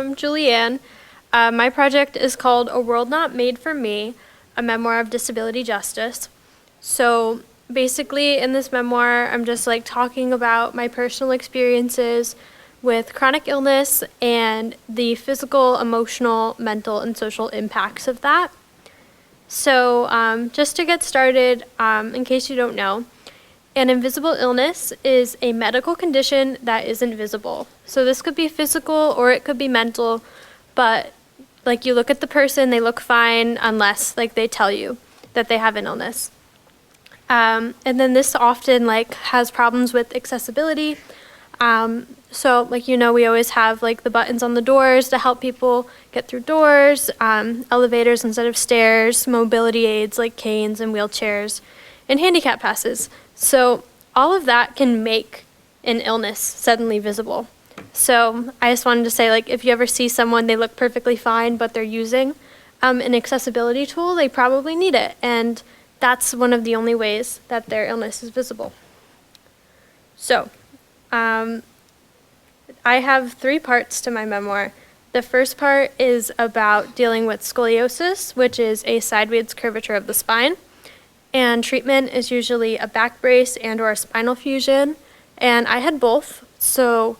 I'm Julianne. My project is called A World Not Made for Me, a memoir of disability justice. So basically in this memoir, I'm just like talking about my personal experiences with chronic illness and the physical, emotional, mental, and social impacts of that. So just to get started, in case you don't know, an invisible illness is a medical condition that isn't visible. So this could be physical or it could be mental, but like you look at the person, they look fine unless like they tell you that they have an illness. And then this often like has problems with accessibility. So like, we always have like the buttons on the doors to help people get through doors, elevators instead of stairs, mobility aids like canes and wheelchairs, and handicap passes. So all of that can make an illness suddenly visible. So I just wanted to say, like, if you ever see someone, they look perfectly fine, but they're using an accessibility tool, they probably need it. And that's one of the only ways that their illness is visible. So I have 3 parts to my memoir. The first part is about dealing with scoliosis, which is a sideways curvature of the spine. And treatment is usually a back brace and or a spinal fusion. And I had both. So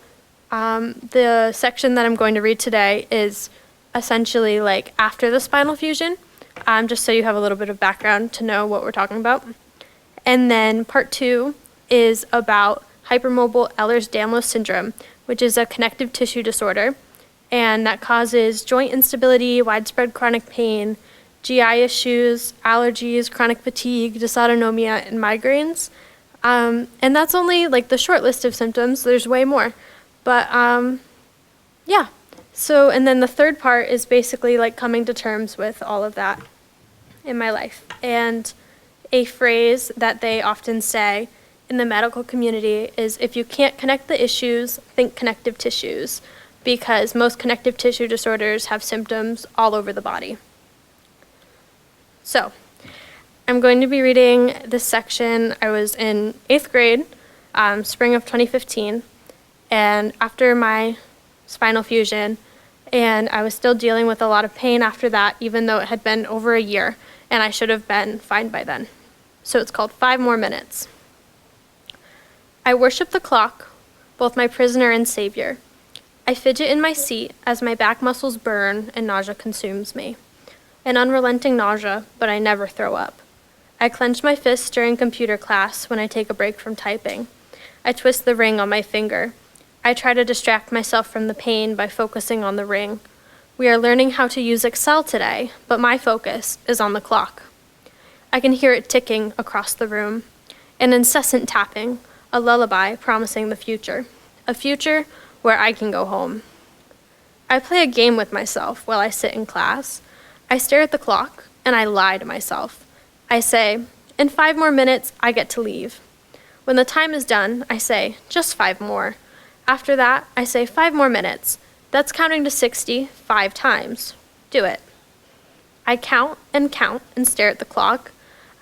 the section that I'm going to read today is essentially like after the spinal fusion, just so you have a little bit of background to know what we're talking about. And then part 2 is about hypermobile Ehlers-Danlos syndrome, which is a connective tissue disorder, and that causes joint instability, widespread chronic pain, GI issues, allergies, chronic fatigue, dysautonomia, and migraines. And that's only like the short list of symptoms. There's way more. But yeah. So, and then the third part is basically like coming to terms with all of that in my life. And a phrase that they often say in the medical community is, if you can't connect the issues, think connective tissues, because most connective tissue disorders have symptoms all over the body. So, I'm going to be reading this section. I was in 8th grade, spring of 2015, and after my spinal fusion, and I was still dealing with a lot of pain after that, even though it had been over a year, and I should have been fine by then. So it's called 5 More Minutes. I worship the clock, both my prisoner and savior. I fidget in my seat as my back muscles burn and nausea consumes me. An unrelenting nausea, but I never throw up. I clench my fists during computer class when I take a break from typing. I twist the ring on my finger. I try to distract myself from the pain by focusing on the ring. We are learning how to use Excel today, but my focus is on the clock. I can hear it ticking across the room. An incessant tapping, a lullaby promising the future. A future where I can go home. I play a game with myself while I sit in class. I stare at the clock, and I lie to myself. I say, in 5 more minutes, I get to leave. When the time is done, I say, just 5 more. After that, I say 5 more minutes. That's counting to 60 5 times. Do it. I count and stare at the clock.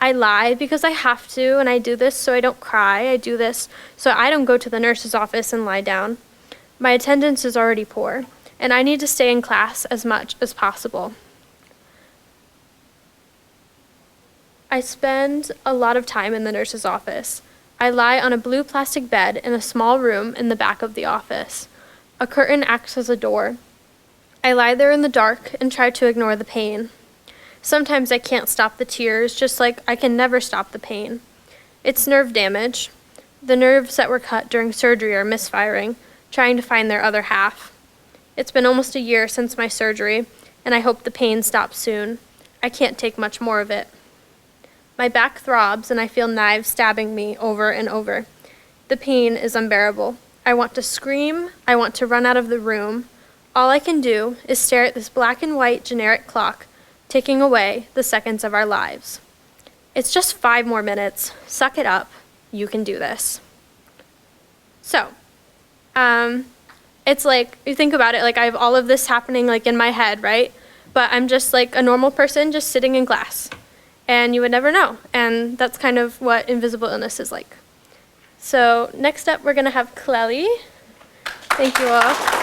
I lie because I have to, and I do this so I don't cry. I do this so I don't go to the nurse's office and lie down. My attendance is already poor, and I need to stay in class as much as possible. I spend a lot of time in the nurse's office. I lie on a blue plastic bed in a small room in the back of the office. A curtain acts as a door. I lie there in the dark and try to ignore the pain. Sometimes I can't stop the tears, just like I can never stop the pain. It's nerve damage. The nerves that were cut during surgery are misfiring, trying to find their other half. It's been almost a year since my surgery, and I hope the pain stops soon. I can't take much more of it. My back throbs, and I feel knives stabbing me over and over. The pain is unbearable. I want to scream. I want to run out of the room. All I can do is stare at this black and white generic clock, ticking away the seconds of our lives. It's just 5 more minutes. Suck it up. You can do this. So, it's like, you think about it, like I have all of this happening like in my head, right? But I'm just like a normal person just sitting in class. And you would never know. And that's kind of what invisible illness is like. So next up, we're going to have Clelly. Thank you all.